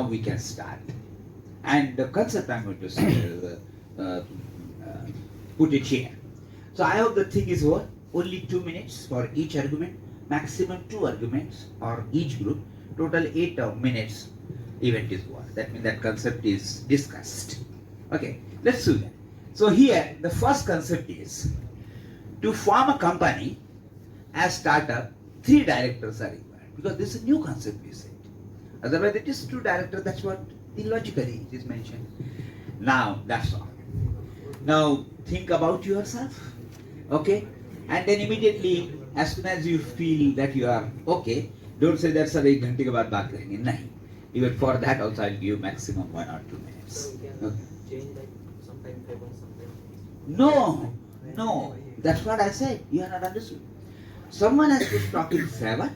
we can start. And the concept I'm going to say, put it here. So I hope the thing is what? Only 2 minutes for each argument, maximum 2 arguments or each group, total 8 minutes event is what. That means that concept is discussed. Okay, let's do that. So here the first concept is to form a company as startup, 3 directors are required. Because this is a new concept we said. Otherwise it is 2 directors, that's what illogically it is mentioned. Now that's all. Now think about yourself, okay? And then immediately, as soon as you feel that you are okay, don't say that sir, 1 घंटे के बाद बात करेंगे. नहीं. Even for that also I'll give you maximum 1 or 2 minutes. So we can change like sometime favor, sometime. No, no. That's what I said. You are not understood. Someone has to talk in favor.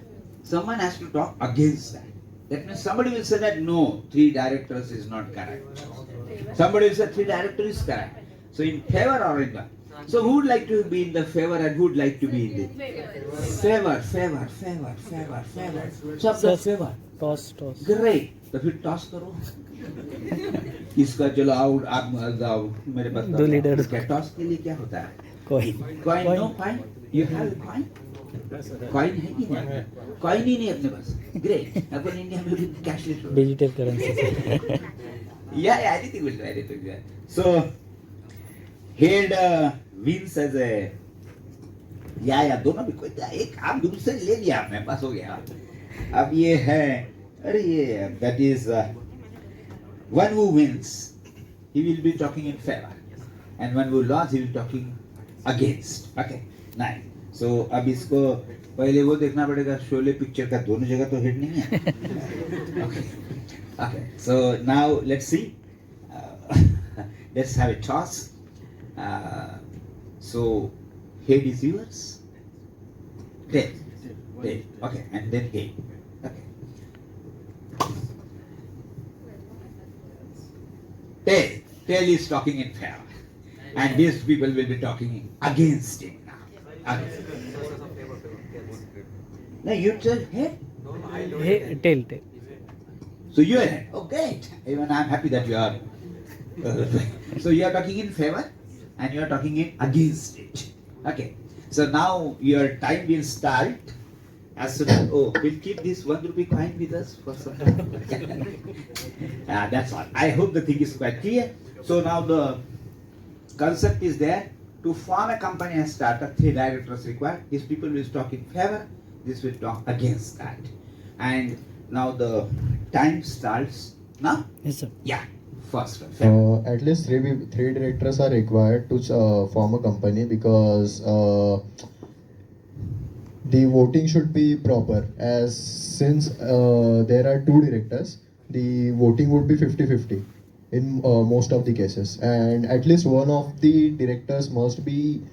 Someone has to talk against that. That means somebody will say that no, 3 directors is not correct. Somebody will say 3 directors is correct. So in favor or in what? So who would like to be in the favor and who would like to be in the favor? Favor. सब favor. Toss Great. तो फिर toss करो. किसका चलो out आप जाओ मेरे पास. दो leaders. क्या टॉस के लिए क्या होता है? Coin Coin, no coin? You have a coin? Coin है कि नहीं? Coin ही नहीं अपने पास. Great. अपन इंडिया में भी कैशलेस हो. Digital currency Yeah, anything will do, anything. Yeah. So, head wins as a. Yeah, दोनों भी कोई एक आप दूसरे ले लिया आपने पास हो गया. अब ये है, अरे ये that is one who wins, he will be talking in favor, and one who lost, he will be talking against. Okay, nice. So अब इसको पहले वो देखना पड़ेगा शोले पिक्चर का दोनों जगह तो हिट नहीं है. Okay. Okay, so now let's see. Let's have a toss. So head is yours. Tail. Okay, and then head. Okay. Tail is talking in favor, and these people will be talking against it now. Okay. Now you tell head. Tell So you are head. Oh, great. Even I am happy that you are. So you are talking in favor and you are talking in against it. Okay. So now your time will start. As soon as we'll keep this 1 rupee coin with us for some time. That's all. I hope the thing is quite clear. So now the concept is there. To form a company and start up, 3 directors required. These people will talk in favor. This will talk against that. And now the time starts now. Yes sir Yeah, first one. At least three directors are required to form a company because the voting should be proper. As since there are 2 directors, the voting would be 50-50 in most of the cases, and at least one of the directors must be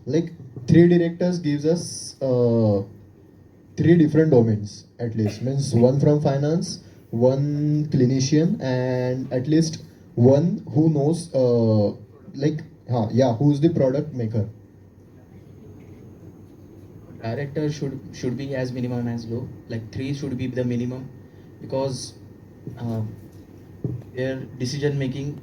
like 3 directors gives us 3 different domains at least, means one from finance, one clinician, and at least one who knows who's the product maker. Director should be as minimum as low. Like 3 should be the minimum, because their decision making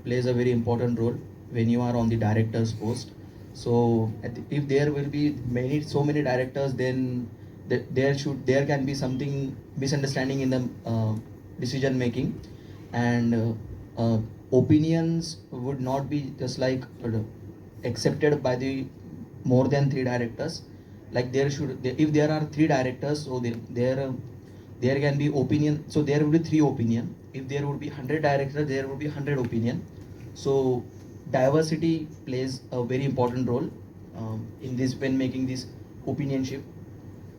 plays a very important role when you are on the director's post. So if there will be so many directors, then there can be something misunderstanding in the decision making, and opinions would not be just like accepted by the more than 3 directors. Like if there are 3 directors, so there can be opinion, so there will be 3 opinion. If there would be 100 directors, there would be 100 opinion. So diversity plays a very important role in this when making this opinionship.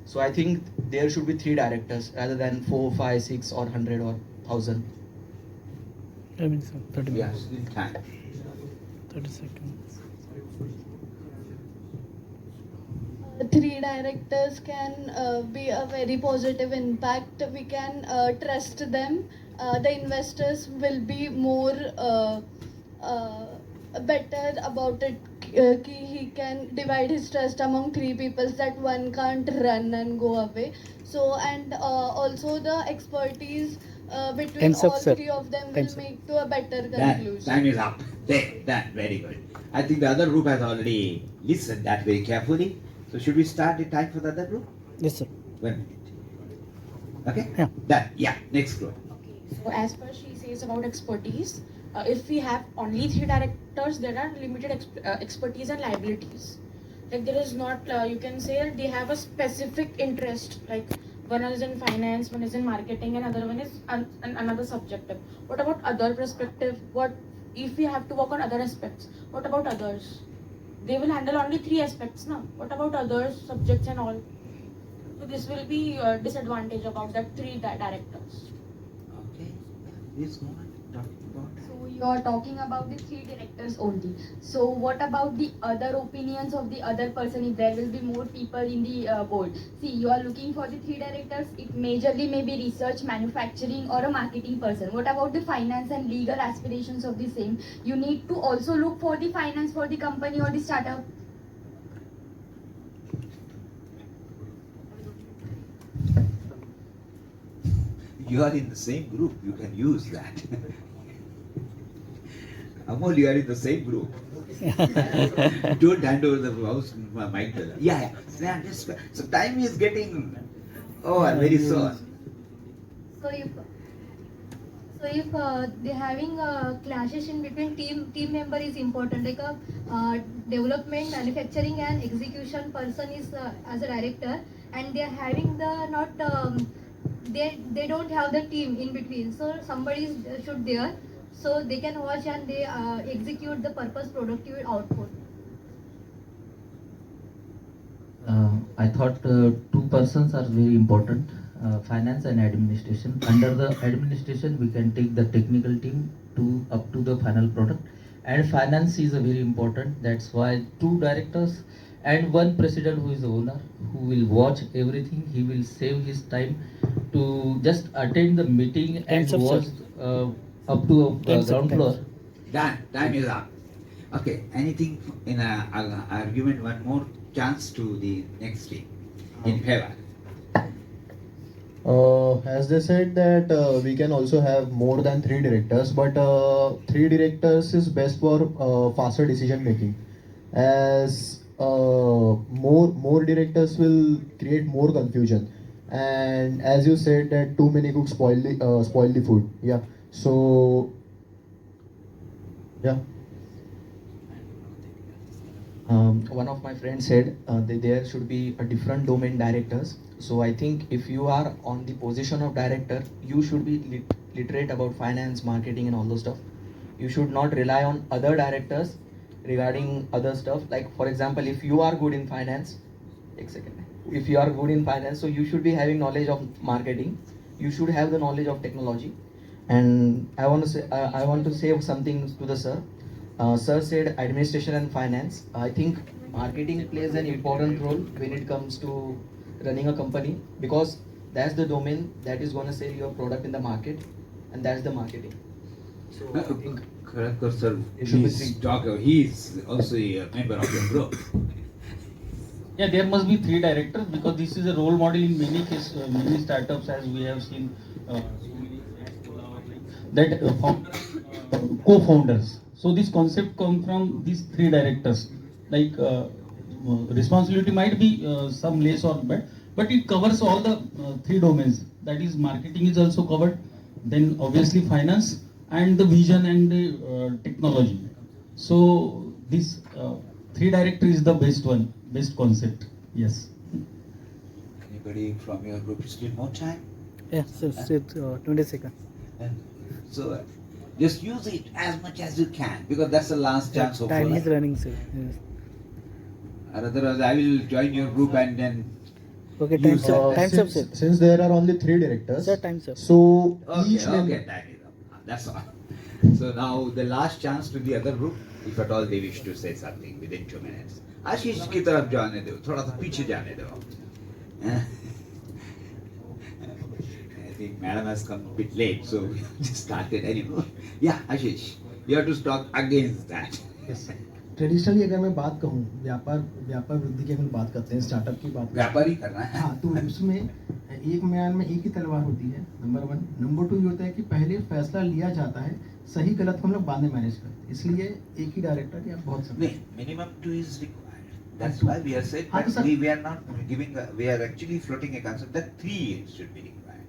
So I think there should be 3 directors rather than 4, 5, 6 or 100 or 1000. I mean sir 30 Yeah, minutes still time. 30 seconds 3 directors can be a very positive impact. We can trust them. The investors will be more better about it. he can divide his trust among three people, that one can't run and go away. So and also the expertise between Time's up, all sir. three of them Time's will up. make to a better That conclusion. time is up. There, that very good. I think the other group has already listened that very carefully. So should we start the time for the other group? Yes, sir. 1 minute. Okay? Yeah. Done. Yeah. Next group. Okay, so as per she says about expertise, if we have only three directors, there are limited expertise and liabilities. Like there is not, you can say that they have a specific interest. Like one is in finance, one is in marketing, and other one is another subjective. What about other perspective? What if we have to work on other aspects? What about others? They will handle only three aspects, now. What about others, subjects and all? So this will be a disadvantage about that three directors. Okay. Please go on. Talk about. So you are talking about the three directors only. So what about the other opinions of the other person if there will be more people in the board? See, you are looking for the three directors. It majorly may be research, manufacturing or a marketing person. What about the finance and legal aspirations of the same? You need to also look for the finance for the company or the startup. You are in the same group. You can use that. Amol, you are in the same group. Don't hand over the mouse mic to them. Yeah, yeah. So time is getting very soon. So if they're having clashes in between team member is important, like a development, manufacturing and execution person is as a director, and they're having the not they don't have the team in between, so somebody should there, so they can watch and they execute the purpose productive output. I thought two persons are very important, finance and administration. Under the administration, we can take the technical team to up to the final product. And finance is a very important. That's why two directors and one president who is the owner, who will watch everything. He will save his time to just attend the meeting and Time's up, watch sir. up to Time's up, ground floor. time's Done. Time is up. Okay. Anything in a argument? One more chance to the next team in favor. As they said that we can also have more than three directors, but three directors is best for faster decision making. As more directors will create more confusion, and as you said that too many cooks spoil the food. Yeah. So yeah. One of my friends said that there should be a different domain directors. So I think if you are on the position of director, you should be literate about finance, marketing and all those stuff. You should not rely on other directors regarding other stuff. Like for example, if you are good in finance, if you are good in finance, so you should be having knowledge of marketing. You should have the knowledge of technology. And I want to say something to the sir. Sir said administration and finance. I think marketing plays an important role when it comes to running a company, because that's the domain that is going to sell your product in the market, and that's the marketing. So I think Correct, sir. It should be He is also a member of the group. Yeah, there must be three directors because this is a role model in many cases, many startups, as we have seen. So many that co-founders. So this concept comes from these three directors. Like responsibility might be some less or bad, but it covers all the three domains. That is, marketing is also covered. Then obviously finance and the vision and the technology. So this three director is the best one, best concept. Yes. Anybody from your group still more time? Yeah, sir, 20 seconds. And so just use it as much as you can, because that's the last chance. Time is Hopefully. running, sir. Yes. Or otherwise, I will join your group and then. Okay, You time's up, time's up, sir. Since there are only three directors, Sir, time's up. so Okay, each member. okay, time is up. That's all. So now the last chance to the other group, if at all they wish to say something within 2 minutes. आशीष की तरफ जाने दो, थोड़ा सा पीछे जाने दो. I think madam has come a bit late, so we just started anymore. Yeah, Ashish, you have to talk against that. yes. Traditionally अगर मैं बात कहूँ व्यापार वृद्धि की अगर बात करते हैं, स्टार्टअप की बात व्यापारी करना है। हाँ, तो उसमें एक म्यान में एक ही तलवार होती है, नंबर 1। नंबर 2 ये होता है कि पहले फैसला लिया जाता है, सही गलत को हम लोग बाद में मैनेज करते हैं, इसलिए एक ही डायरेक्टर या बहुत सकते नहीं, minimum 2 is required. That's Two. why we are saying हाँ, तो that sir- we are not giving, we are actually floating a concept that 3 should be required.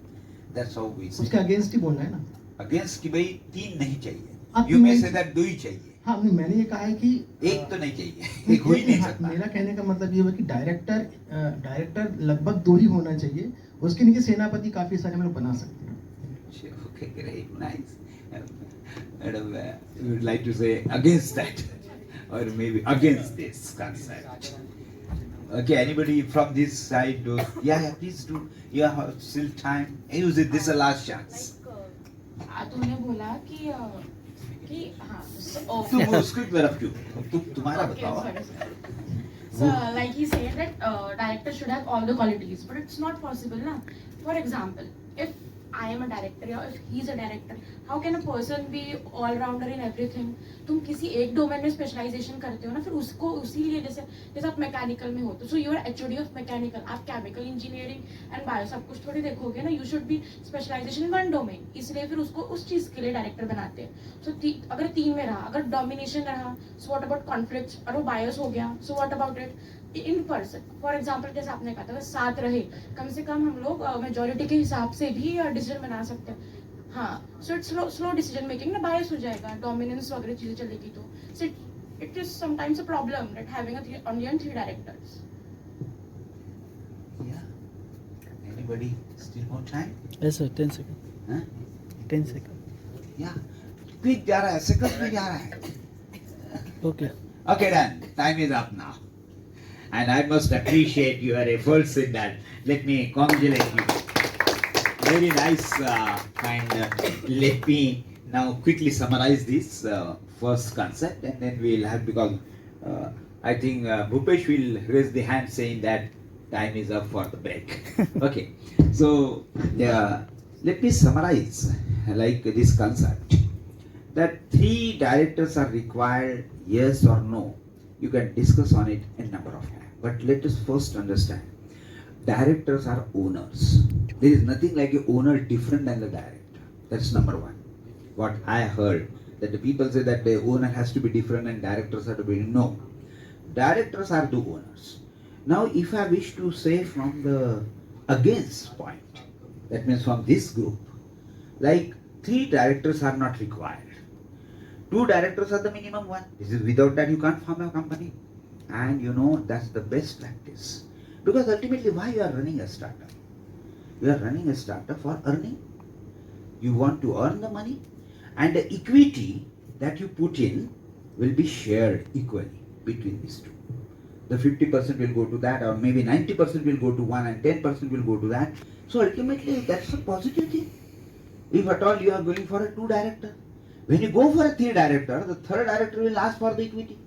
That's how we say. उसके अगेंस्ट ही बोलना है ना। Against कि भाई 3 नहीं चाहिए. हाँ, You तीन may नहीं- say that 2 ही चाहिए. हाँ, नहीं, मैंने ये कहा है कि एक तो नहीं चाहिए, एक हो ही नहीं हाँ, सकता. मेरा कहने का मतलब ये हुआ कि डायरेक्टर लगभग 2 ही होना चाहिए, उसके नीचे सेनापति काफी सारे हम लोग बना सकते हैं। Okay, great, nice. Madam, you would like to say against that, or maybe against this concept. Okay, anybody from this side? Yeah, please do. You have still time. Use it. This is the last chance. तुमने बोला कि हाँ तुम उसकी तरफ क्यों? तुम्हारा बताओ. So, like he said that director should have all the qualities, but it's not possible, na? For example, if I am a director or if he is a director, how can a person be all rounder in everything? तुम किसी एक domain में specialisation करते हो ना, फिर उसको उसी लिए जैसे आप मैकेनिकल में हो तो so you are HOD of mechanical, आप केमिकल इंजीनियरिंग एंड बायो सब कुछ थोड़ी देखोगे ना. You should be specialization in one domain, इसलिए फिर उसको उस चीज के लिए डायरेक्टर बनाते हैं. सो अगर 3 में रहा, अगर डोमिनेशन रहा, सो व्हाट अबाउट कॉन्फ्लिक्ट्स, और वो बायस हो गया, so what about it in person. For example जैसे आपने कहा था 7 रहे, कम से कम हम लोग मेजोरिटी के हिसाब से भी डिसीजन बना सकते हैं. हाँ, so it's slow decision making ना, बायस हो जाएगा, डोमिनेंस वगैरह चीजें चलेगी तो it is sometimes a problem that having only 3 directors. Yeah. Anybody? Still more time? Yes sir, 10 seconds. Huh? 10 seconds. Yeah. Quick जा रहा है, seconds में जा रहा है. Okay. Okay, done. Time is up now. And I must appreciate your efforts in that. Let me congratulate you. Very nice, let me now quickly summarize this first concept, and then we'll have, because I think Bhupesh will raise the hand saying that time is up for the break. Okay, so let me summarize like this concept, that 3 directors are required, yes or no. You can discuss on it a number of times, but let us first understand. Directors are owners. There is nothing like an owner different than the director. That's number 1. What I heard, that the people say that the owner has to be different and directors have to be. No. Directors are the owners. Now, if I wish to say from the against point, that means from this group, like 3 directors are not required. 2 directors are the minimum one. This is without that you can't form a company. And you know, that's the best practice. Because ultimately, why you are running a startup? You are running a startup for earning. You want to earn the money, and the equity that you put in will be shared equally between these 2. The 50% will go to that, or maybe 90% will go to one, and 10% will go to that. So ultimately, that's a positive thing. If at all you are going for a 2 director, when you go for a 3 director, the 3rd director will ask for the equity.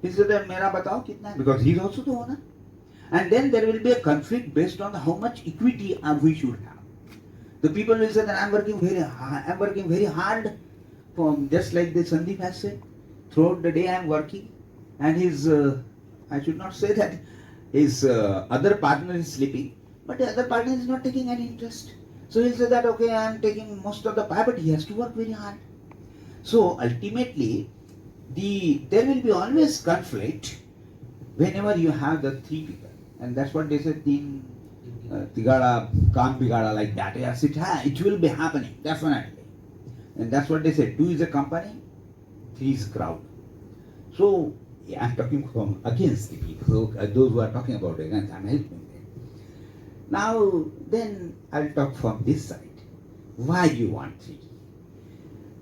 He said that मेरा बताओ कितना है, because he is also the owner. And then there will be a conflict based on how much equity we should have. The people will say that I am working very hard, just like the Sandeep has said. Throughout the day I am working, and his, I should not say that his other partner is sleeping, but the other partner is not taking any interest. So he'll say that, okay, I am taking most of the pie, but he has to work very hard. So ultimately, there will be always conflict whenever you have the 3 people. And that's what they say, teen tigada, kaam bigada, like that. Yes, it will be happening, definitely. And that's what they say, 2 is a company, 3 is crowd. So, yeah, I'm talking from against the people. So, those who are talking about against, I'm helping them. Now, then I'll talk from this side. Why do you want 3?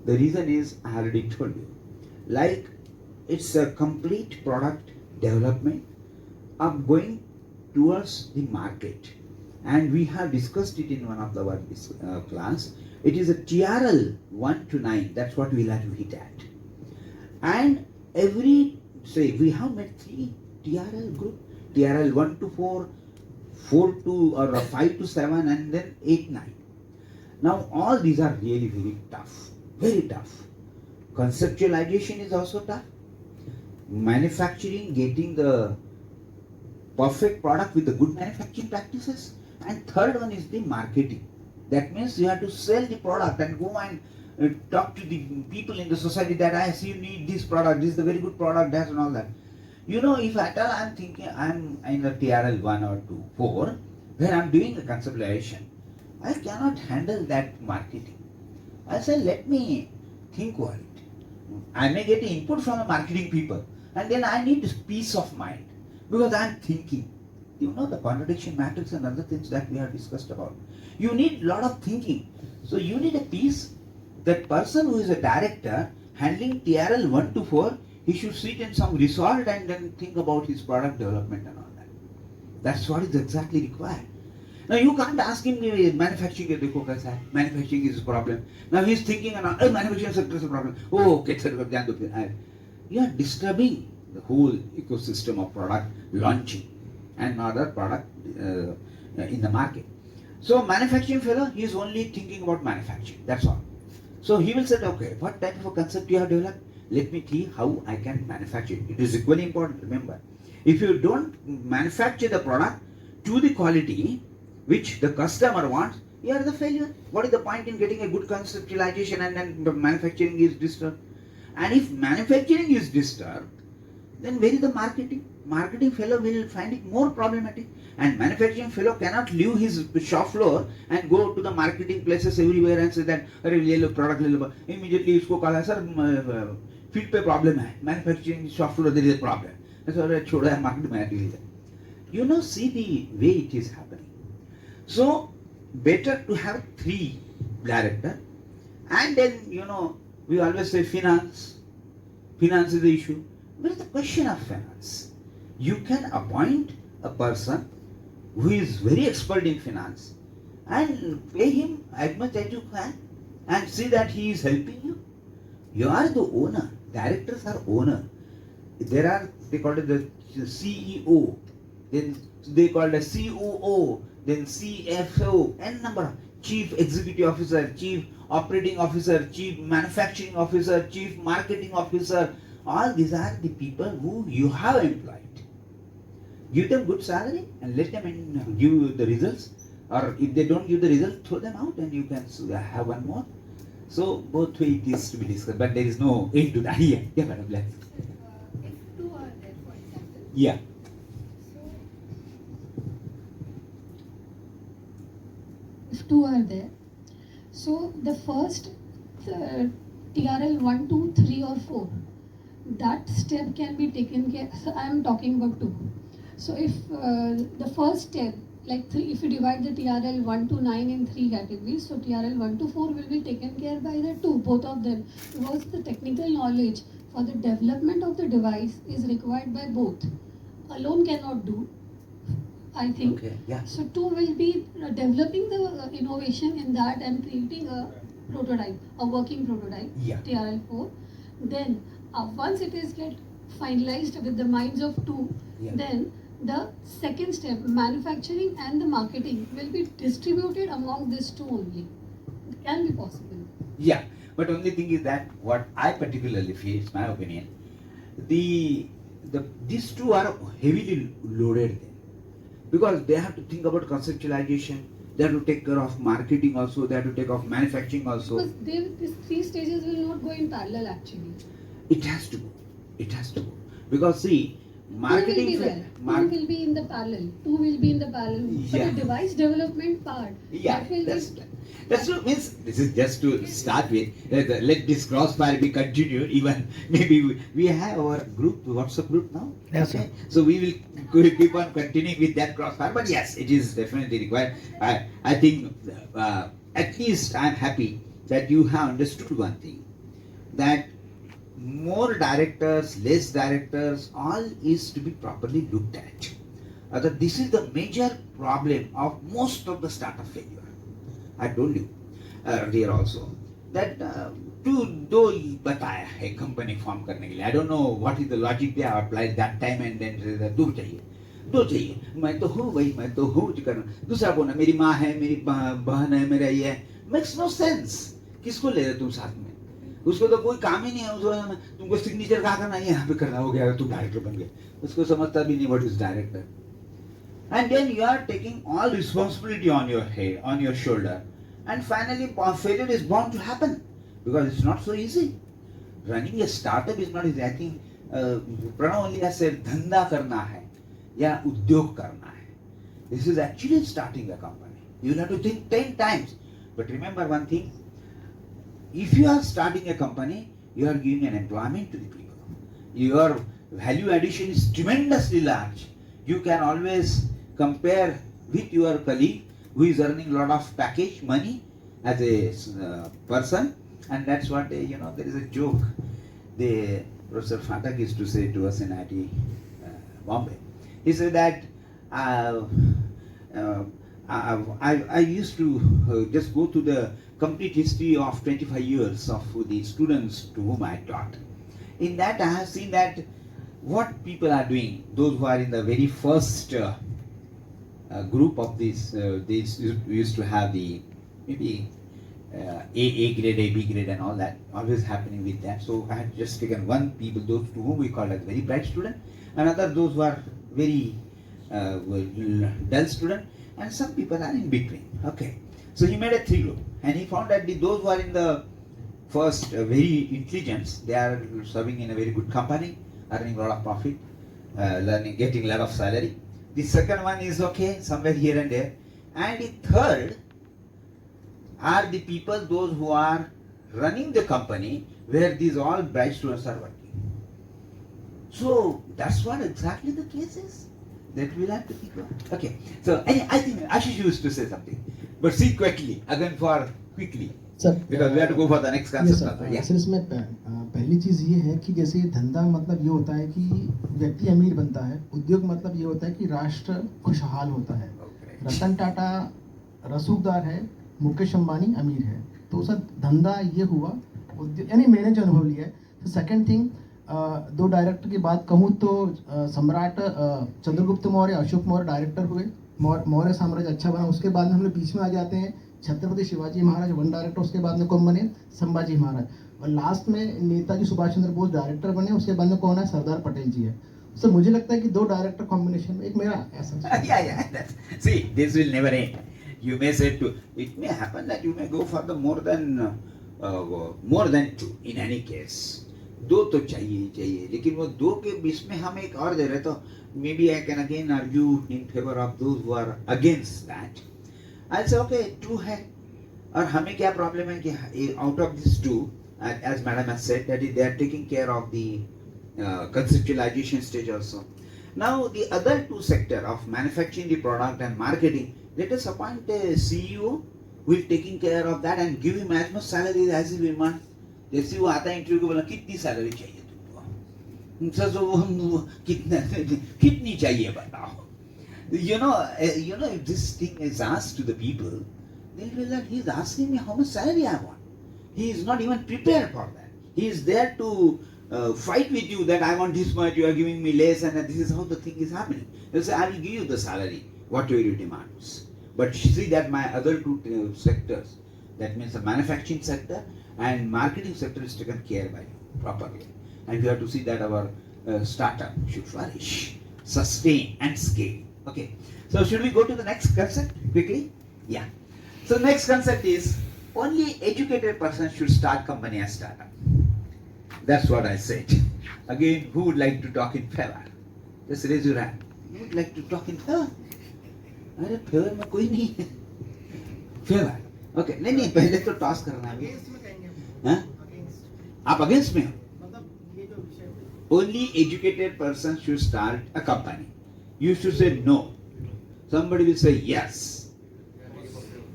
The reason is, I already told you, like it's a complete product development of going towards the market, and we have discussed it in one of our class. It is a TRL 1 to 9. That's what we'll have to hit at. And say we have made 3 TRL group, TRL 1 to 4, 4 to or 5 to 7, and then 8, 9. Now all these are really very tough, very tough. Conceptualization is also tough. manufacturing, getting the perfect product with the good manufacturing practices, and third one is the marketing. That means you have to sell the product and go and talk to the people in the society that I see you need this product, this is a very good product, that and all that. You know, if at all I'm thinking I'm in a TRL 1 or 2, 4, where I'm doing a conceptualization, I cannot handle that marketing. I say, let me think over it. I may get input from the marketing people, and then I need peace of mind because I'm thinking. You know, the contradiction matrix and other things that we have discussed about. You need a lot of thinking. So you need a peace. That person who is a director handling TRL 1 to 4, he should sit in some resort and then think about his product development and all that. That's what is exactly required. Now you can't ask him, manufacturing is a problem. Now he's thinking, manufacturing sector is a problem. Oh, okay, sir, you are disturbing the whole ecosystem of product launching and other product in the market. So manufacturing fellow, he is only thinking about manufacturing, that's all. So he will say, okay, what type of a concept you have developed? Let me see how I can manufacture it. It is equally important, remember. If you don't manufacture the product to the quality which the customer wants, you are the failure. What is the point in getting a good conceptualization and then the manufacturing is disturbed? And if manufacturing is disturbed, then where is the marketing? Marketing fellow will find it more problematic. And manufacturing fellow cannot leave his shop floor and go to the marketing places everywhere and say that, अरे ले लो product ले लो. Immediately इसको कहा sir field पे problem है. Manufacturing shop floor there is a problem. So अरे छोड़ो यार market में आती है. You know, see the way it is happening. So better to have 3 directors, and then you know we always say finance. Finance is the issue. But it's the question of finance. You can appoint a person who is very expert in finance and pay him as much as you can and see that he is helping you. You are the owner. Directors are owner. There are, they call it the CEO, then they call it the COO, then CFO, and number of Chief Executive Officer, Chief Operating Officer, Chief Manufacturing Officer, Chief Marketing Officer. All these are the people who you have employed. Give them good salary and let them give the results. Or if they don't give the result, throw them out and you can have one more. So both ways it is to be discussed, but there is no end to that. Yeah, madam, let's. If 2 are there, for example. Yeah. If 2 are there, so the first TRL 1, 2, 3 or 4, that step can be taken care. So I am talking about 2. So if the first step, like 3, if you divide the TRL 1 to 9 in 3 categories, so TRL 1 to 4 will be taken care by the 2, both of them, because the technical knowledge for the development of the device is required by both. Alone cannot do, I think. Okay, yeah. So 2 will be developing the innovation in that and creating a prototype, a working prototype, Yeah. TRL 4. Then once it is get finalized with the minds of 2, Yeah. then the second step, manufacturing and the marketing, will be distributed among these 2 only. It can be possible. Yeah, but only thing is that what I particularly feel, it's my opinion, these 2 are heavily loaded then, because they have to think about conceptualization, they have to take care of marketing also, they have to take care of manufacturing also. Because these 3 stages will not go in parallel actually. It has to go. It has to go. Because see, marketing 2 will be there. 2 will be in the parallel. 2 will be in the parallel. Yeah. But the device development part, yeah, that will that's what means. This is just to start with. Let this crossfire be continued. Even maybe we have our group, WhatsApp group now. Yes, sir. So we will keep on continuing with that crossfire. But yes, it is definitely required. I think at least I'm happy that you have understood one thing, that more directors, less directors, all is to be properly looked at. This is the major problem of most of the startup failure. I told you earlier also that दो बताया है company form करने के लिए. I don't know what is the logic they have applied that time and then दो चाहिए. मैं तो हूँ भाई, मैं तो हूँ जो करना. दूसरा बोलना मेरी माँ है, मेरी बहन है, मेरा ये है. Makes no sense. किसको ले रहे तुम साथ में? उसको तो कोई काम ही नहीं है, उसको तुमको सिग्नेचर कहाँ करना है, यहाँ पे करना, हो गया, तू डायरेक्टर बन गया, उसको समझता भी नहीं what is director. And then you are taking all responsibility on your head, on your shoulder, and finally failure is bound to happen because it's not so easy. Running a startup is not easy. I think Pranav only has said धंधा करना है या उद्योग करना है. This is actually starting a company. You will have to think 10 times. But remember one thing, if you are starting a company, you are giving an employment to the people. Your value addition is tremendously large. You can always compare with your colleague who is earning a lot of package money as a person, and that's what there is a joke the Professor Phatak used to say to us in IIT Bombay. He said that I used to just go to the complete history of 25 years of the students to whom I taught. In that I have seen that what people are doing, those who are in the very first group of these, they used to have the maybe A grade, A, B grade and all that, always happening with that. So I had just taken one people, those to whom we call as very bright student, another those who are very dull student, and some people are in between. Okay, so he made a 3 group, and he found that those who are in the first very intelligent, they are serving in a very good company, earning a lot of profit, getting a lot of salary. The second one is okay, somewhere here and there. And the third are the people, those who are running the company, where these all bright students are working. So that's what exactly the case is. That we'll have to think about. Okay, so I think Ashish used to say something. But see quickly, again for quickly. Sir Because we have to go for the next concept. Yeah. Sir इसमें पहली चीज़ ये है कि जैसे धंधा मतलब ये होता है कि व्यक्ति अमीर बनता है, उद्योग मतलब ये होता है कि राष्ट्र खुशहाल होता है. रतन टाटा रसूखदार है, मुकेश अंबानी अमीर है. तो सर धंधा ये हुआ, यानी मैंने जो अनुभव लिया है. तो सेकंड थिंग, 2 डायरेक्टर की बात कहूँ तो सम्राट चंद्रगुप्त मौर्य, अशोक मौर्य डायरेक्टर हुए, मौर्य साम्राज्य अच्छा बना. उसके बाद में हम लोग बीच में आ जाते हैं छत्रपति शिवाजी महाराज 1 डायरेक्टर, उसके बाद में कौन बने, संभाजी महाराज, और लास्ट में नेताजी सुभाष चंद्र बोस डायरेक्टर बने. उसके बाद में कौन है, सरदार पटेल जी है. सर मुझे लगता है कि 2 डायरेक्टर कॉम्बिनेशन में एक मेरा ऐसा See, this will never end. You may say to, it may happen that you may go for the more than 2 in any case. 2 तो चाहिए, लेकिन वो 2 के बीच में हम एक और दे रहे, तो maybe I can again argue in favor of those who are against that. I'll say okay, 2 है, और हमें क्या प्रॉब्लम है कि out of these 2, as madam has said, that is they are taking care of the conceptualization stage also. Now the other 2 sector of manufacturing the product and marketing, let us appoint a CEO who is taking care of that and give him as much salary as he want. जैसे वो आता है interview को, बोला कितनी salary चाहिए तुमको, कितनी चाहिए बताओ. You know, if this thing is asked to the people, they'll be like, he's asking me how much salary I want. He is not even prepared for that. He is there to fight with you that I want this much, you are giving me less, and this is how the thing is happening. They'll say, I will give you the salary, whatever you demand. But see that my other 2 sectors, that means the manufacturing sector and marketing sector, is taken care by you properly. And we have to see that our startup should flourish, sustain and scale. Okay, so should we go to the next concept quickly? Yeah. So next concept is only educated person should start company as startup. That's what I said. Again, who would like to talk in favor? Just raise your hand. Who would like to talk in favor? अरे favour में कोई नहीं है. Favour. Okay, नहीं पहले तो toss करना है. हाँ? आप अगेंस्ट में हो? Only educated person should start a company. You should say no. Somebody will say yes.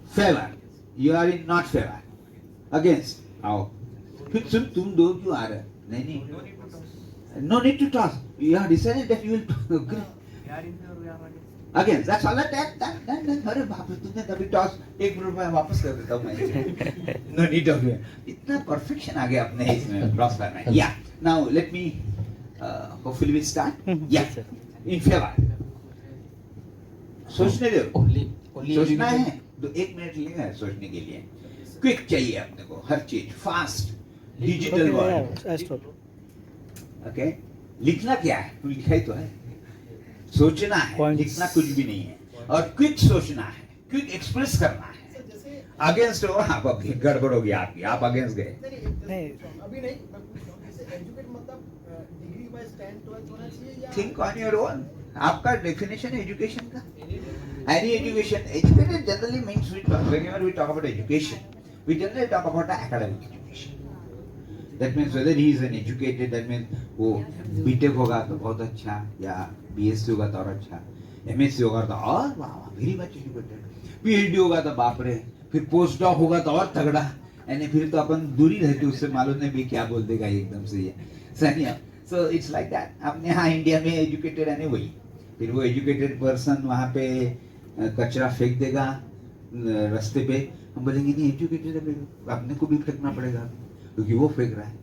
Favor. You are in not favor. Against. आओ. फिर सुन तुम 2 क्यों आ रहे? नहीं. No need to toss. You have decided that you will agree. Against. That's all. That. अरे बाप रे, तुमने तभी टॉस 1 मिनट में वापस कर देता हूँ मैं. No need of it. इतना perfection आ गया अपने इसमें क्रॉस करना. Yeah. Now let me. Hopefully we start. Yeah. In favor. सोचने दो. सोचना है तो 1 मिनट लेगा सोचने के लिए. क्विक चाहिए अपने को, हर चीज fast. Digital Okay, world. yeah, I stop. Okay, लिखना क्या है? तो लिखा ही तो है. सोचना है, Points. लिखना कुछ भी नहीं है. और क्विक सोचना है, क्विक एक्सप्रेस करना है. अगेंस्ट हो, आप अभी गड़बड़ हो गया आपकी, आप अगेंस्ट गए. नहीं, अभी नहीं एजुकेट मतलब डिग्री बाय 10 12 होना चाहिए या थिंक ऑन योर ओन. आपका डेफिनेशन एजुकेशन का. Any education, educated generally means whenever we talk about education, we generally talk about the academic education. That means whether he is an educated, that means वो BTech होगा तो बहुत अच्छा, या BSc होगा तो और अच्छा, एमएससी होगा तो और वाह वेरी मच एजुकेटेड, पीएचडी होगा तो बाप रे, फिर पोस्ट डॉक होगा तो और तगड़ा, यानी फिर तो अपन दूरी रहते उससे, मालूम नहीं भी क्या बोल देगा एकदम से ये. So it's like that. अपने यहाँ इंडिया में एजुकेटेड है वही, फिर वो एजुकेटेड पर्सन वहाँ पे कचरा फेंक देगा रास्ते पे, हम बोलेंगे नहीं एजुकेटेड है, अपने को भी फेंकना पड़ेगा क्योंकि वो फेंक रहा है.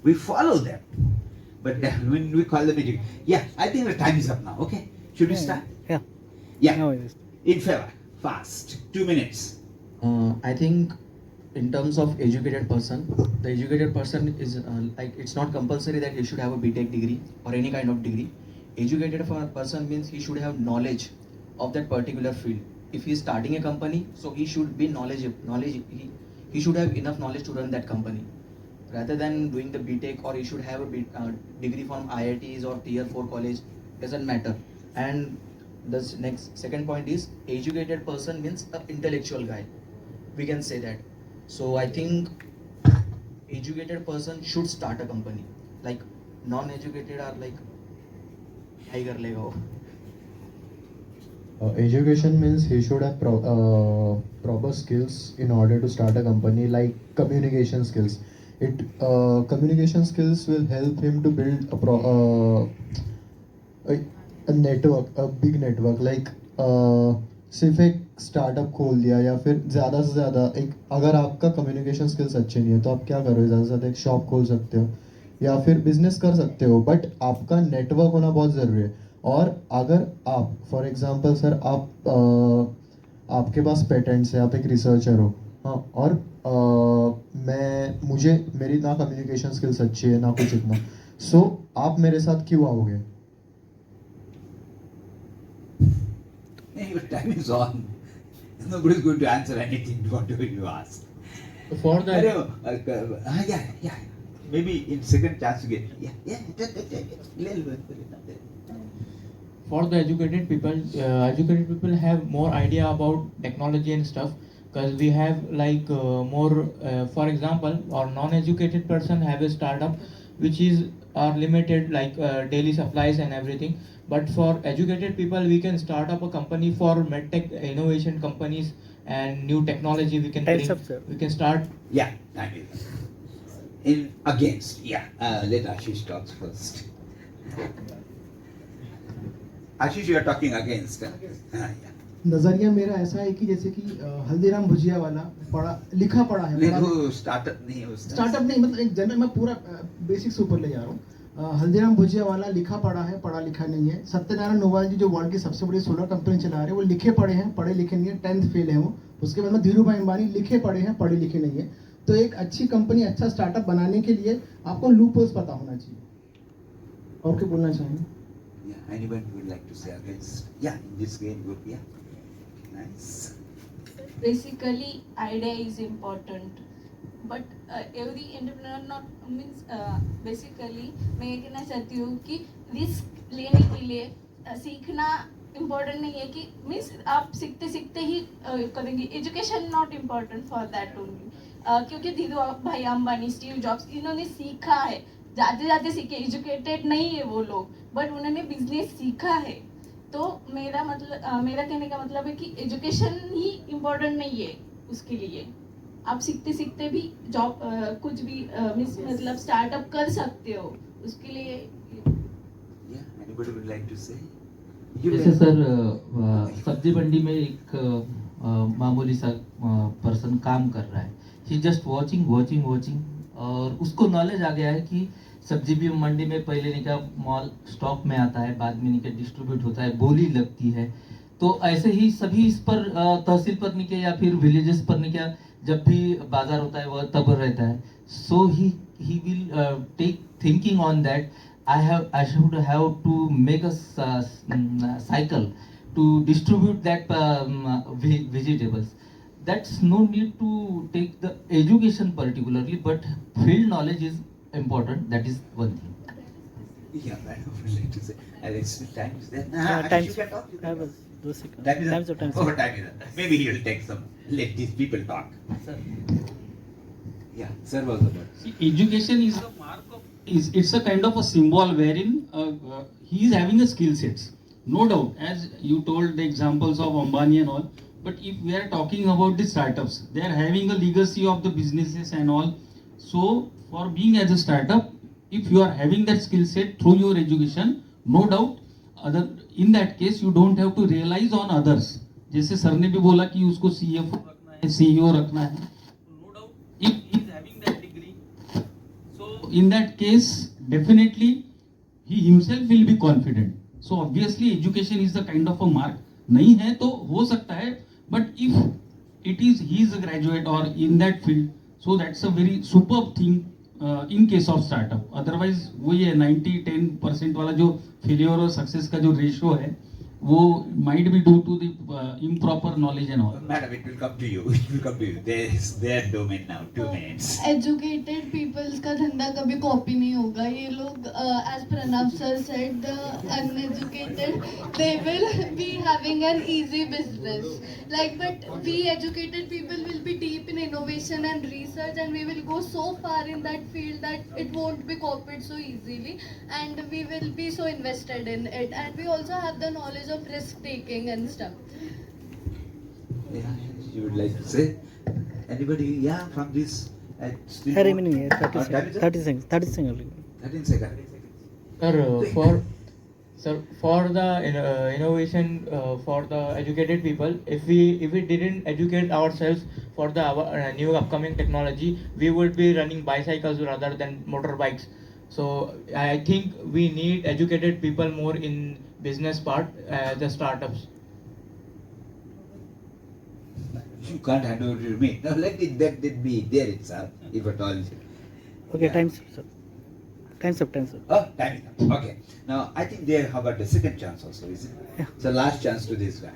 We follow them, but when we call them educated, yeah, I think the time is up now. Okay, should we start? yeah. Yeah, No, it is. in favor, fast, 2 minutes. I think in terms of educated person, the educated person is like it's not compulsory that he should have a BTech degree or any kind of degree. Educated person means he should have knowledge of that particular field. If he is starting a company, so he should be he should have enough knowledge to run that company, rather than doing the BTech, or he should have a degree from IITs or tier 4 college, doesn't matter. And the second point is educated person means an intellectual guy, we can say that. So I think educated person should start a company. Like non-educated are like क्या कर लेगा वो. Education means he should have proper skills in order to start a company, like communication skills. Communication skills will help him to build a network, a big network. Like सिर्फ एक startup खोल दिया या फिर ज़्यादा से ज़्यादा एक, अगर आपका कम्युनिकेशन स्किल्स अच्छे नहीं है तो आप क्या करोगे, ज़्यादा से ज़्यादा एक शॉप खोल सकते हो या फिर बिजनेस कर सकते हो, बट आपका नेटवर्क होना बहुत ज़रूरी है. और अगर आप फॉर एग्जांपल सर आपके पास पेटेंट्स है, आप एक रिसर्चर हो, हाँ, और मेरी ना कम्युनिकेशन स्किल्स अच्छी है ना कुछ इतना, सो आप मेरे साथ क्यों आओगे? Your time is on. Nobody is going to answer anything whatever you ask. For the Yeah. Maybe in second chance you get. Yeah. For the educated people have more idea about technology and stuff, because we have like more for example, our non-educated person have a startup which is are limited, like daily supplies and everything. But for educated people, we can start up a company for medtech innovation companies and new technology we can bring. We can start. Yeah, I mean, in against. Yeah, let Ashish talk first. Ashish, you are talking against. Yeah. नजरिया मेरा ऐसा है कि जैसे कि हल्दीराम भुजिया वाला लिखा पढ़ा है. वो स्टार्टअप नहीं है उसका. स्टार्टअप नहीं, मतलब एक जनरल, मैं पूरा बेसिक्स ऊपर ले जा रहा हूँ. हल्दीराम भुजिया वाला लिखा पढ़ा है, पढ़ा लिखा नहीं है. सत्यनारायण नोवाल जी जो वर्ल्ड की सबसे बड़ी सोलर कंपनी चला रहे हैं, वो लिखे पढ़े हैं, पढ़े लिखे नहीं है, 10th फेल है वो. उसके बाद में धीरू भाई अंबानी लिखे पढ़े हैं, पढ़े लिखे नहीं है. तो एक अच्छी कंपनी, अच्छा स्टार्टअप बनाने के लिए आपको लूपहोल्स पता होना चाहिए. और क्या बोलना चाहेंगे? Yeah, anyone would like to say against? Yeah, in this game group, yeah. Nice. Basically, idea is important, but every entrepreneur not means basically मैं ये कहना चाहती हूँ कि रिस्क लेने के लिए सीखना इम्पोर्टेंट नहीं है कि मीन्स आप सीखते सीखते ही करेंगे. Education not important for that only, क्योंकि धीरू भाई अंबानी, स्टीव जॉब्स, इन्होंने सीखा है, जाते जाते सीखे. एजुकेटेड नहीं है वो लोग, बट उन्होंने बिजनेस सीखा है. तो मेरा कहने का मतलब है कि एजुकेशन ही इम्पोर्टेंट नहीं है उसके लिए. आप सीखते सीखते भी जॉब कुछ भी मतलब स्टार्टअप कर सकते हो उसके लिए. Yeah, anybody would like to say? जैसे सर सब्जी मंडी में एक मामूली सा पर्सन काम कर रहा है. ही जस्ट वॉचिंग और उसको नॉलेज आ गया है कि सब्जी भी मंडी में पहले नहीं क्या मॉल स्टॉक में आता है, बाद में नहीं क्या डिस्ट्रीब्यूट होता है, बोली लगती है. तो ऐसे ही सभी इस पर तहसील पर नहीं क्या या फिर विलेजेस पर नहीं क्या जब भी बाजार होता है वह तब रहता है. So he will take thinking on that. I should have to make a cycle to distribute that vegetables. That's no need to take the education particularly, but field knowledge is important. That is one thing. Yeah, madam, I would like to say, Alex, time is there. Time. You can talk. You I can was talk. 2 seconds. Time is up. Time's up. Time's Oh, up. time is up. Maybe he will take some. Let these people talk. Sir. Yeah, sir was about. See, education is a mark of, it's a kind of a symbol wherein he is having a skill sets. No doubt, as you told the examples of Ambani and all, but if we are talking about the startups, they are having a legacy of the businesses and all. So, for being as a startup, if you are having that skill set through your education, no doubt, in that case, you don't have to realize on others. जैसे sir ने भी बोला कि उसको CFO रखना है, CEO रखना है. No doubt, if he is having that degree, so in that case, definitely he himself will be confident. So obviously education is the kind of a mark. नहीं है तो हो सकता है, but if it is he is a graduate or in that field, so that's a very superb thing in case of startup. Otherwise वही है 90-10% वाला जो failure और success का जो ratio है, वो might be due to the improper knowledge and all. Madam, it will come to you. It will come to you. There is their domain now. 2 minutes. Educated peoples का धंधा कभी copy नहीं होगा. ये लोग as Pranav sir said the uneducated they will be having an easy business like, but we educated people will be deep in innovation and research, and we will go so far in that field that it won't be copied so easily, and we will be so invested in it, and we also have the knowledge of risk taking and stuff. Yeah, you would like to say? Anybody? Yeah, from this. Remaining 30 seconds. 30 seconds. 30 seconds. 13 seconds. Sir, for the innovation for the educated people, if we didn't educate ourselves for the new upcoming technology, we would be running bicycles rather than motorbikes. So I think we need educated people more in business part, the startups. You can't hand over to me. Now let it be there itself, if at all. Okay, Yeah. time's up. Time's up. Time's up. Oh, time is up. Okay. Now I think they have got a second chance also, is it? Yeah. So last chance to this guy.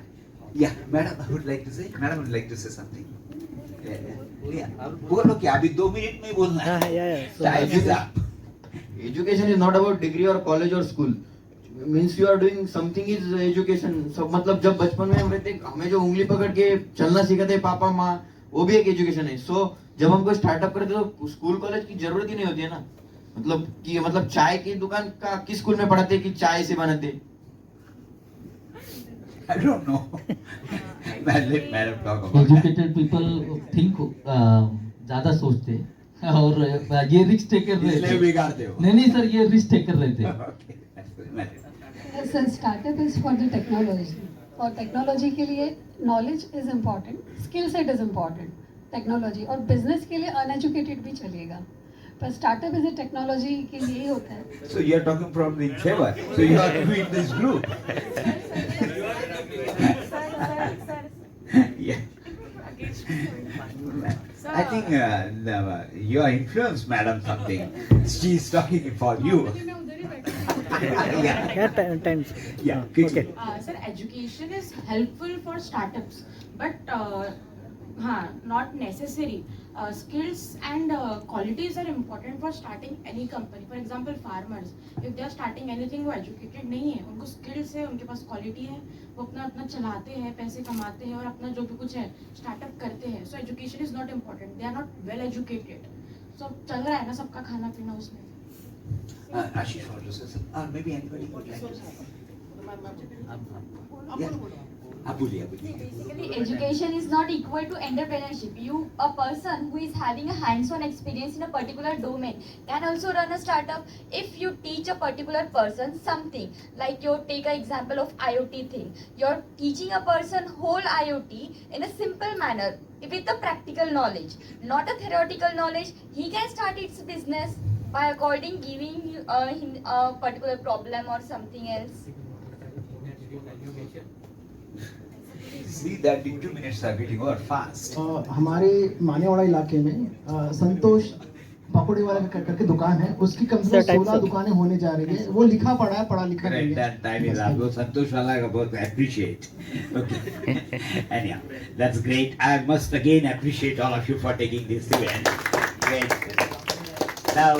Yeah, madam, I would like to say. Madam would like to say something. Yeah. बोलो क्या अभी 2 minute में ही बोलना है. Yeah. So, Time is up. Education is not about degree or college or school. Means you are doing something is education. सब मतलब जब बचपन में हम रहते हमें जो उंगली पकड़ के चलना सिखाते पापा माँ, वो भी एक एजुकेशन है. सो जब हम कोई स्टार्टअप करते तो स्कूल कॉलेज की जरूरत ही नहीं होती है ना. मतलब चाय की दुकान का किस स्कूल में पढ़ाते कि चाय से बनाते. I don't know. Let madam talk about that. Educated people think ज़्यादा सोचते हैं और ये रिस्क टेकर रहते इसलिए हैं. बिगाड़ते हो. नहीं सर, ये रिस्क टेकर रहते हैं. Okay, that's good. Madam. Sir startup is for the technology. और टेक्नोलॉजी के लिए knowledge is important, skill set is important. Technology और बिजनेस के लिए अनएजुकेटेड भी चलेगा, पर स्टार्टअप इज टेक्नोलॉजी के लिए ही होता है. So you are talking from the favor. So you are in this group. Yeah. I think you are influenced, madam, something. She is talking for you. Yeah. Yeah, time's up. Yeah. Okay. Sir, education is helpful for startups, but not necessary. Skills and qualities are important for starting any company. For example, farmers, if they are starting anything, वो educated नहीं है, उनको skills है, उनके पास quality है, वो अपना चलाते हैं, पैसे कमाते हैं और अपना जो भी कुछ है startup करते हैं. So education is not important. They are not well educated. So चल रहा है ना सबका खाना पीना उसमें. Ashish want to say something. Or maybe anybody would like to say something. Yeah. Abuli. Basically, education is not equal to entrepreneurship. A person who is having a hands-on experience in a particular domain can also run a startup. If you teach a particular person something, like you take an example of IoT thing, you're teaching a person whole IoT in a simple manner with the practical knowledge, not a theoretical knowledge. He can start its business by giving him a particular problem or something else. see that in 2 minutes are getting over fast. हमारे मानेवाड़ा इलाके में संतोष पकौड़े वाला करके दुकान है, उसकी कम से कम 16 दुकानें होने जा रही है। वो लिखा पढ़ा है, पढ़ा लिखा नहीं है। That time is आपको संतोष वाला का बहुत appreciate. Okay. Anyhow, that's great. I must again appreciate all of you for taking this event. Great. Now,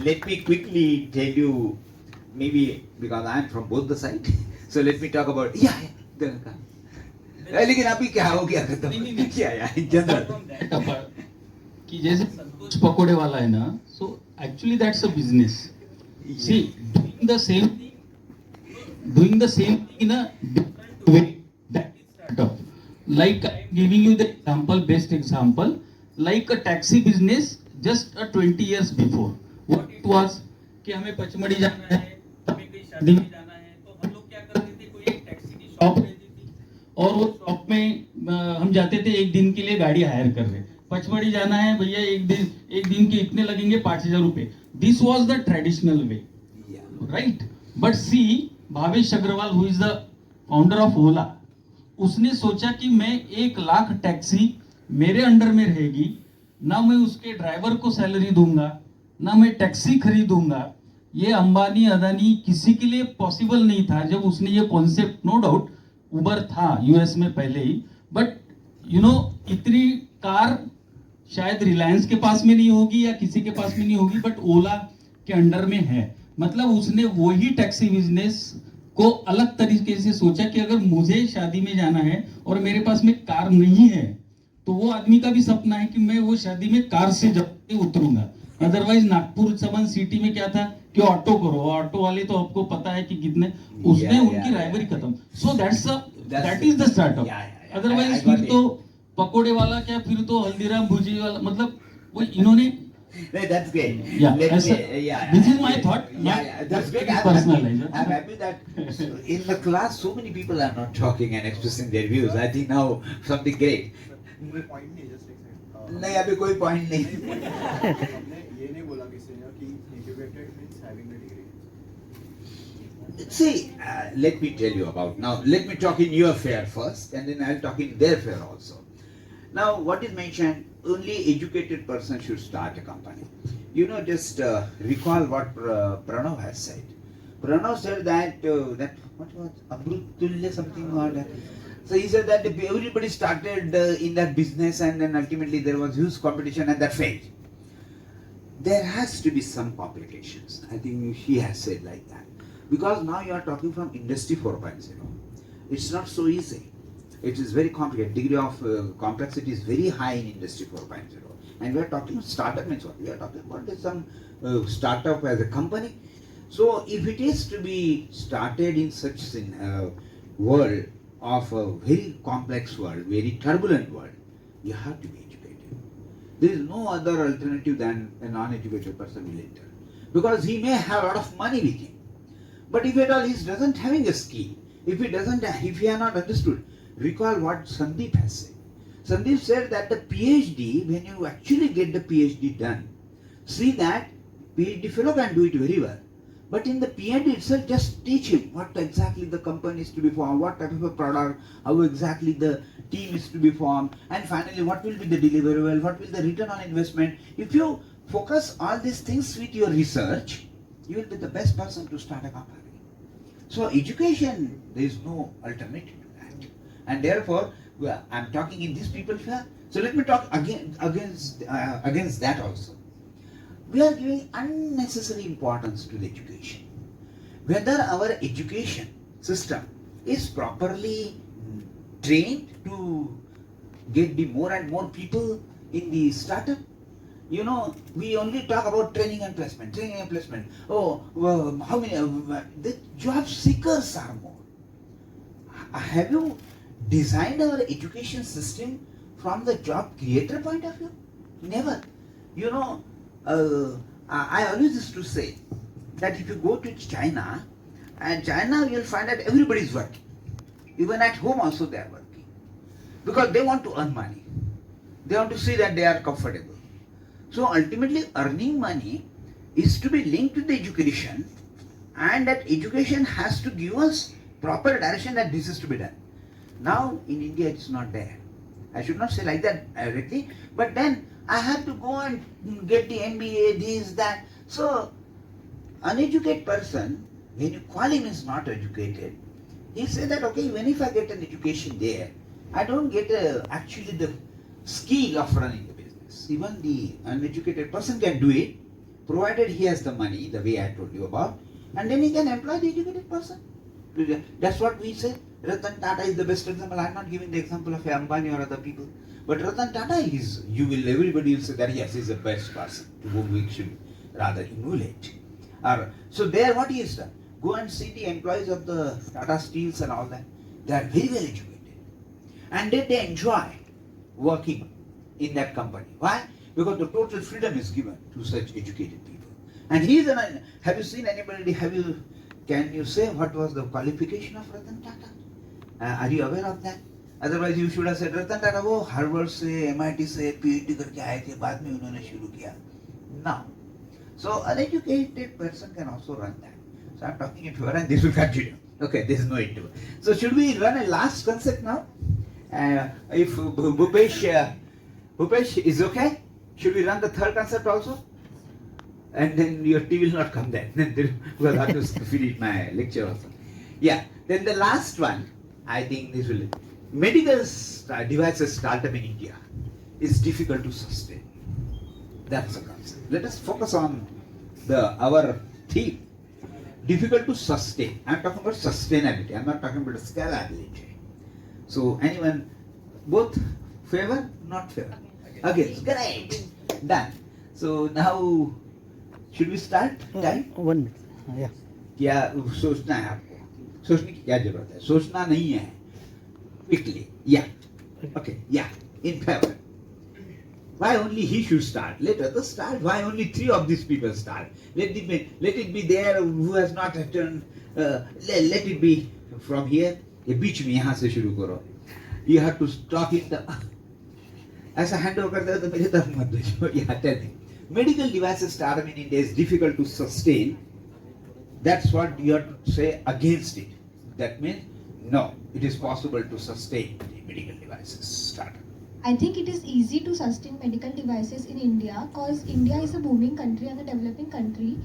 let me quickly tell you, maybe because I am from both the side, so let me talk about लेकिन अभी क्या हो गया खत्म क्या यार general कि जैसे संतोष पकोड़े वाला है ना, so actually that's a business. See, doing the same thing in a different way, that is startup. Like I'm giving you the example, best example, like a taxi business just 20 years before. What it was कि हमें पचमढ़ी जाना है, हमें कहीं शादी में जाना है, तो हम लोग क्या करते थे, कोई एक टैक्सी की शॉप रहती थी और वो शॉप में हम जाते थे, एक दिन के लिए गाड़ी हायर कर रहे, पचमढ़ी जाना है भैया, एक दिन के इतने लगेंगे 5,000 रुपए. This was the traditional way, right? But see, Bhavesh Agarwal who is the founder of Ola, उसने सोचा कि मैं 1 लाख टैक्सी मेरे अंडर में रहेगी, ना मैं उसके ड्राइवर को सैलरी दूंगा, ना मैं टैक्सी खरीदूंगा. ये अंबानी अदानी किसी के लिए पॉसिबल नहीं था जब उसने ये कॉन्सेप्ट, नो डाउट उबर था यूएस में पहले ही, बट यू नो इतनी कार शायद रिलायंस के पास में नहीं होगी या किसी के पास में नहीं होगी, बट ओला के अंडर में है. मतलब उसने वही टैक्सी बिजनेस को अलग तरीके से सोचा कि अगर मुझे शादी में जाना है और मेरे पास में कार नहीं है, तो वो आदमी का भी सपना है कि मैं वो शादी में कार से जब उतरूंगा. अदरवाइज नागपुर सबन सिटी में क्या था कि ऑटो करो, ऑटो वाले तो आपको पता है कि कितने, उसने उनकी राइवरी खत्म. So that is the startup. Otherwise फिर तो पकोड़े वाला क्या, फिर तो हल्दीराम भुजी वाला, मतलब वो इन्होंने. That's great. Yeah, This is my thought. That's great. I'm happy that in the class so many people are not talking and expressing their views. I think now something great. नहीं अभी कोई point नहीं. ये नहीं बोला किसी ने कि educated means having a degree. See, let me tell you about now. Let me talk in your fair first, and then I'll talk in their fair also. Now, what is mentioned? Only educated person should start a company. You know, just recall what Pranav has said. Pranav said that what was Amrutulya something or that. So he said that everybody started in that business, and then ultimately there was huge competition and that failed. There has to be some complications. I think he has said like that. Because now you are talking from Industry 4.0. It's not so easy. It is very complicated. Degree of complexity is very high in Industry 4.0. And we are talking startup means what? We are talking about some startup as a company. So if it is to be started in such a world of a very complex world, very turbulent world, you have to be educated. There is no other alternative than a non-educated person will enter. Because he may have a lot of money with him. But if at all he doesn't having a skill, if he has not understood, recall what Sandeep has said. Sandeep said that the PhD, when you actually get the PhD done, see that PhD fellow can do it very well. But in the PhD itself, just teach him what exactly the company is to be formed, what type of a product, how exactly the team is to be formed, and finally what will be the deliverable, what will the return on investment. If you focus all these things with your research, you will be the best person to start a company. So education, there is no alternative to that. And therefore, I am talking in these people fair. So let me talk against that also. We are giving unnecessary importance to the education. Whether our education system is properly trained to get the more and more people in the startup. You know, we only talk about training and placement. Oh, well, how many? The job seekers are more. Have you designed our education system from the job creator point of view? Never. You know, I always used to say that if you go to China, and China you'll find that everybody is working. Even at home also they are working. Because they want to earn money. They want to see that they are comfortable. So ultimately earning money is to be linked to the education, and that education has to give us proper direction that this is to be done. Now in India it's not there. I should not say like that directly, but then I have to go and get the MBA, this, that. So uneducated person, when you call him is not educated, he say that okay, even if I get an education there, I don't get actually the skill of running the business. Even the uneducated person can do it, provided he has the money, the way I told you about, and then he can employ the educated person. That's what we say. Ratan Tata is the best example. I'm not giving the example of Ambani or other people, but Ratan Tata is, everybody will say that yes, he's the best person to whom we should rather emulate. So there what he has done, go and see the employees of the Tata Steels and all that. They are very well educated. And then they enjoy working in that company. Why? Because the total freedom is given to such educated people. And he is have you seen anybody, can you say what was the qualification of Ratan Tata? Are you aware of that? Otherwise you should have said Ratan Tata वो Harvard से, MIT से PhD करके आए थे, बाद में उन्होंने शुरू किया. No. So uneducated person can also run that. So I'm talking in favor and this will continue. Okay, this is no interval. So should we run a last concept now? If Bhupesh is okay, should we run the third concept also? And then your tea will not come then, because I have to finish my lecture also. Yeah, then the last one, I think this will, medical devices startup in India is difficult to sustain. That's the concept. Let us focus on our theme. Difficult to sustain. I'm talking about sustainability. I'm not talking about scalability. So anyone, both favor, not favor? Okay, great. Done. So now, should we start? Time? 1 minute. Yeah. क्या सोचना है आपको? सोचने की क्या जरूरत है? सोचना नहीं है. Quickly. Yeah. Okay. Yeah. In favor. Why only he should start? Let others start. Why only 3 of these people start? Let it be there who has not returned. Let it be from here. ये बीच में यहाँ से शुरू करो. You have to talk in the. ऐसा hand over करते हो तो मेरे तरफ मत भेजो. Yeah, tell me. Medical devices startup in India is difficult to sustain. That's what you have to say against it. That means no, it is possible to sustain the medical devices startup. I think it is easy to sustain medical devices in India because India is a booming country and a developing country.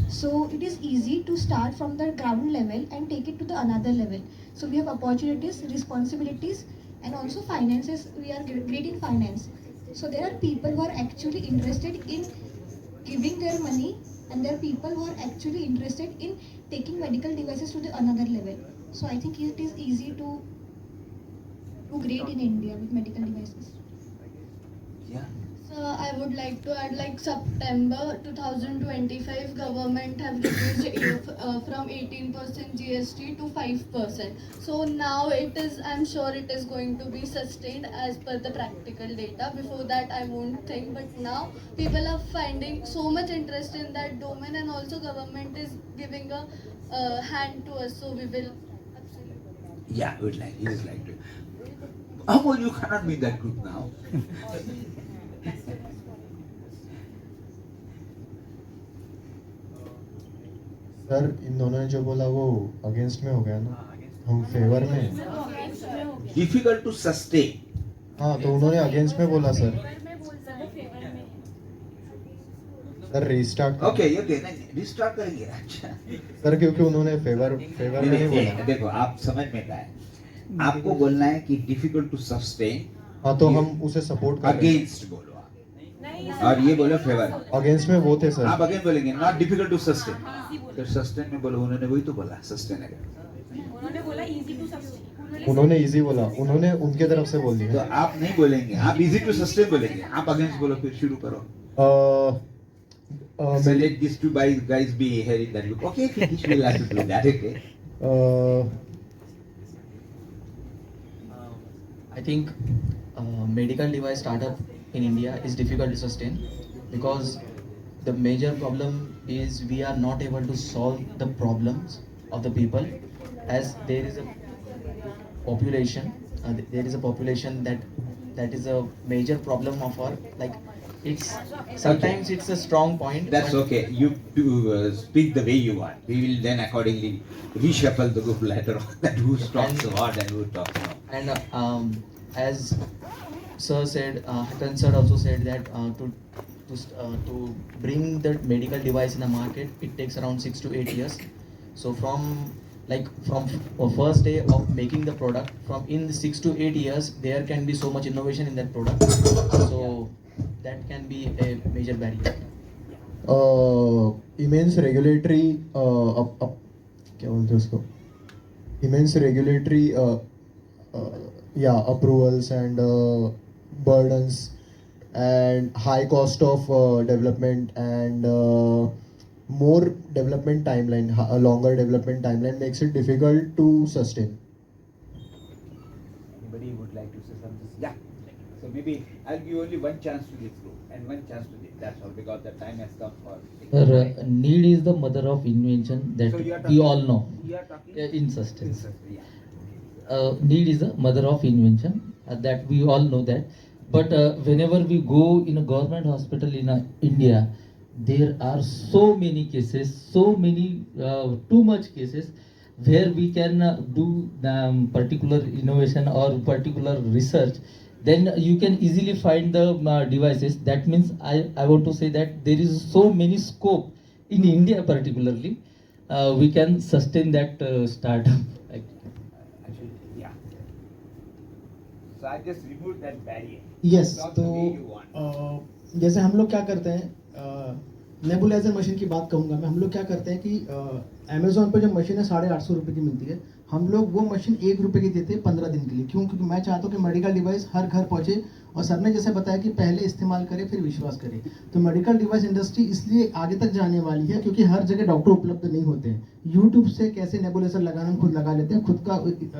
So it is easy to start from the ground level and take it to the another level. So we have opportunities, responsibilities, and also finances. We are great in finance. So there are people who are actually interested in giving their money, and there are people who are actually interested in taking medical devices to the another level. So I think it is easy to do great in India with medical devices. Yeah. So I would like to add, like September 2025 government have reduced from 18% GST to 5%. So now it is, I'm sure it is going to be sustained as per the practical data. Before that I won't think, but now people are finding so much interest in that domain, and also government is giving a hand to us. So we will. Yeah, he is like to. Amol, you cannot be in that group now. Sir इन दोनों ने जो बोला वो against में हो गया ना, हम फेवर में. Difficult to sustain. हाँ तो उन्होंने अगेंस्ट में बोला सर. Sir restart. Okay, नहीं रीस्टार्ट करेंगे. अच्छा. सर क्योंकि उन्होंने फेवर में नहीं बोला. देखो आप समझ में आए. आपको बोलना है कि difficult to sustain. हाँ तो हम उसे सपोर्ट कर रहे हैं. Against बोलो आप. और ये बोलो फेवर. अगेंस्ट में वो थे सर. आप अगेन बोलेंगे not difficult to sustain. तो सस्टेन में बोलो, उन्होंने वही तो बोला सस्टेनेबल. उन्होंने बोला इजी टू सस्टेन. उन्होंने इजी बोला, उन्होंने उनके तरफ से बोल दिया. तो आप नहीं बोलेंगे, आप इजी टू सस्टेन बोलेंगे. आप अगेंस्ट बोलो, फिर शुरू करो. So let these two guys be here in that group. Okay, finish. We'll have to do that. Okay. I think medical device startup in India is difficult to sustain because the major problem is we are not able to solve the problems of the people, as there is a population that is a major problem of our, like, it's sometimes it's a strong point. That's okay. You do speak the way you want. We will then accordingly reshuffle the group later on, that who talks what and who talks no. And as Sir said, Hakan sir also said that to bring the medical device in the market, it takes around 6 to 8 years. So from first day of making the product, from in 6 to 8 years, there can be so much innovation in that product. So that can be a major barrier. Immense regulatory क्या बोलते हैं उसको? Immense regulatory approvals and burdens and high cost of development and more development timeline, a longer development timeline makes it difficult to sustain. Anybody would like to say something? Yeah. So maybe I'll give only one chance to this group and one chance to this. That's all, because the time has come for. Need is the mother of invention, that So you are we talking- all know. You are talking In sustenance. Yeah. Need is the mother of invention, that we all know that. But whenever we go in a government hospital in India, there are so many cases, too much cases, where we can do particular innovation or particular research. Then you can easily find the devices. That means I want to say that there is so many scope in India particularly. We can sustain that startup. Actually, yeah. So I just removed that barrier. Yes Not तो the way you want. जैसे हम लोग क्या करते हैं, nebuliser machine की बात कहूँगा मैं, हम लोग क्या करते हैं कि अमेजोन पे जो मशीन है 850 रुपये की मिलती है, हम लोग वो मशीन 1 रुपये की देते हैं 15 दिन के लिए। क्यों? क्योंकि मैं चाहता हूँ कि मेडिकल डिवाइस हर घर पहुँचे, और सर ने जैसे बताया कि पहले इस्तेमाल करें फिर विश्वास करें। तो मेडिकल डिवाइस इंडस्ट्री इसलिए आगे तक जाने वाली है क्योंकि हर जगह डॉक्टर उपलब्ध नहीं होते हैं। यूट्यूब से कैसे नेबुलाइजर लगाना हम खुद लगा लेते हैं, खुद का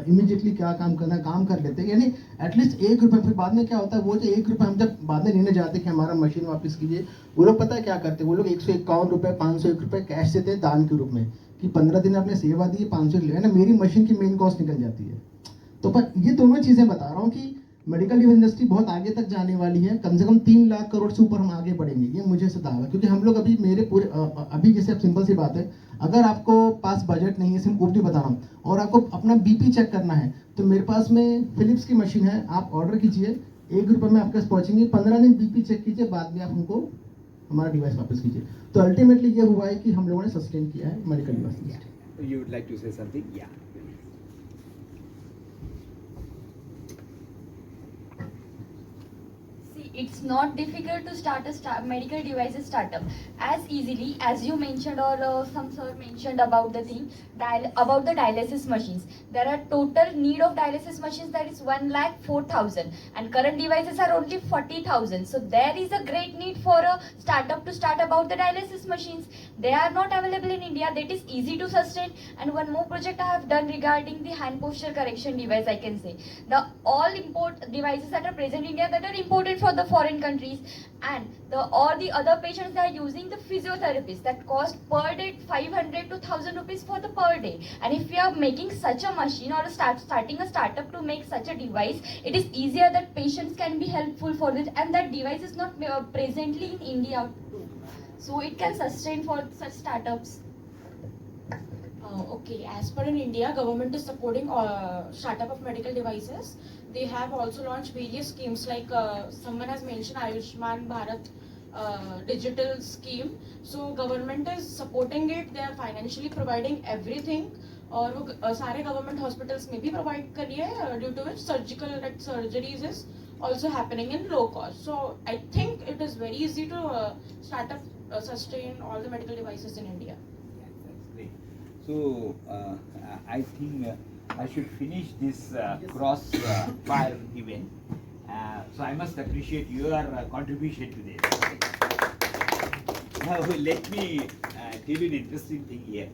इमीडिएटली क्या काम करना काम कर लेते हैं, यानी एटलीस्ट 1 रुपये। फिर बाद में क्या होता है, वो जो 1 रुपये हम जब बाद में लेने जाते हैं कि हमारा मशीन वापस कीजिए, वो लोग पता है क्या करते हैं, वो लोग 151 रुपये 501 रुपये कैश देते हैं दान के रूप में, कि 15 दिन आपने सेवा दी, 500 ले ना, मेरी मशीन की मेन कॉस्ट निकल जाती है। तो पर ये दोनों चीज़ें बता रहा हूँ कि मेडिकल डिवाइस इंडस्ट्री बहुत आगे तक जाने वाली है, कम से कम 3 लाख करोड़ से ऊपर हम आगे बढ़ेंगे, ये मुझे से दावा। क्योंकि हम लोग अभी मेरे पूरे अभी जैसे अब सिंपल सी बात है, अगर आपको पास बजट नहीं है, सिर्फ भी बता रहा हूँ, और आपको अपना बीपी चेक करना है, तो मेरे पास में फिलिप्स की मशीन है, आप ऑर्डर कीजिए, 1 रुपये में आपके पास पहुँचेंगे, 15 दिन बीपी चेक कीजिए, बाद में आप हमको हमारा डिवाइस वापस कीजिए। तो अल्टीमेटली ये हुआ है कि हम लोगों ने सस्टेन किया है medical device. You would like to say something? Yeah. See, it's not difficult to start a medical devices startup as easily as you mentioned, or some sir mentioned about the thing about the dialysis machines. There are total need of dialysis machines, that is 1,04,000, and current devices are only 40,000. So there is a great need for a startup to start about the dialysis machines. They are not available in India. That is easy to sustain. And one more project I have done regarding the hand posture correction device, I can say. The all import devices that are present in India that are imported for the foreign countries, and all the other patients that are using the physiotherapists that cost per day 500 to 1,000 rupees for the per day. And if we are making such a machine or starting a startup to make such a device, it is easier that patients can be helpful for it, and that device is not presently in India too. So it can sustain for such startups. Okay, as per in India, government is supporting startup of medical devices. They have also launched various schemes, like someone has mentioned Ayushman Bharat digital scheme. So government is supporting it. They are financially providing everything, और वो सारे government hospitals में भी provide कर रही है, due to which surgeries is also happening in low cost. So I think it is very easy to start up sustain all the medical devices in India. That's great. So I think I should finish this cross-fire event. So I must appreciate your contribution to this. Now let me tell you an interesting thing here.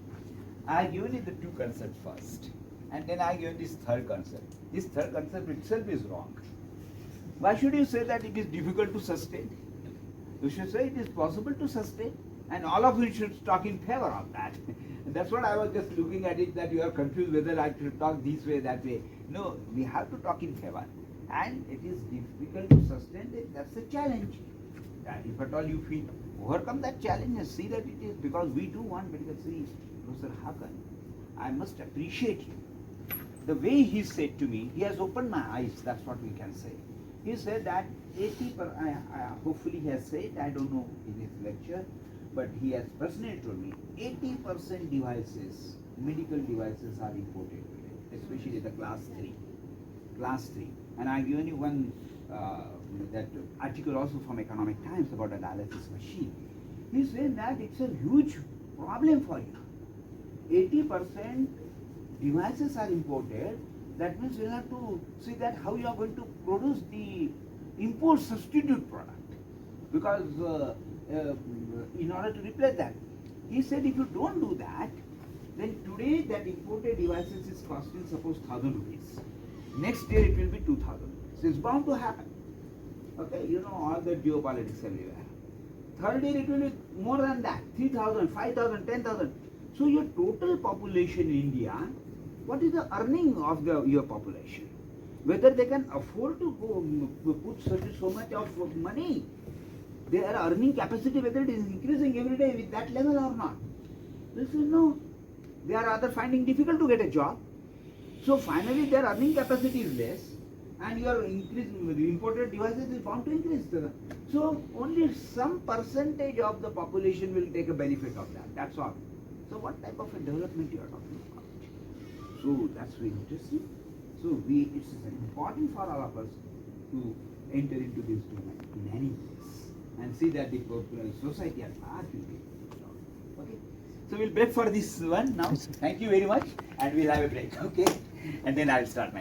I given you the 2 concepts first, and then I given this 3rd concept. This 3rd concept itself is wrong. Why should you say that it is difficult to sustain? You should say it is possible to sustain, and all of you should talk in favor of that. And that's what I was just looking at it, that you are confused whether I should talk this way, that way. No, we have to talk in favor. And it is difficult to sustain it, that's a challenge. And if at all you feel overcome that challenge and see that it is, because we do want medical. See, Professor Hakan, I must appreciate you the way he said to me, he has opened my eyes, that's what we can say. He said that 80 hopefully he has said, I don't know in his lecture, but he has personally told me 80% devices, medical devices are imported today, especially the class 3. Class 3. And I've given you one that article also from Economic Times about a dialysis machine. He said that it's a huge problem for you. 80% devices are imported. That means we'll have to see that how you are going to produce the import substitute product, because in order to replace that, he said if you don't do that, then today that imported devices is costing suppose 1,000 rupees. Next year it will be 2,000 rupees. It's bound to happen. Okay, you know all the geopolitics everywhere. Third year it will be more than that, 3,000, 5,000, 10,000. So your total population in India, what is the earning of your population? Whether they can afford to go put so much of money, their earning capacity, whether it is increasing every day with that level or not. They say no. They are rather finding difficult to get a job. So finally their earning capacity is less, and your increase the imported devices is bound to increase. So only some percentage of the population will take a benefit of that. That's all. So what type of a development you are talking about? So that's very interesting. So it's important for all of us to enter into this domain in any case and see that the society at large will be. Okay. So we'll break for this one now. Thank you very much, and we'll have a break. Okay, and then I'll start my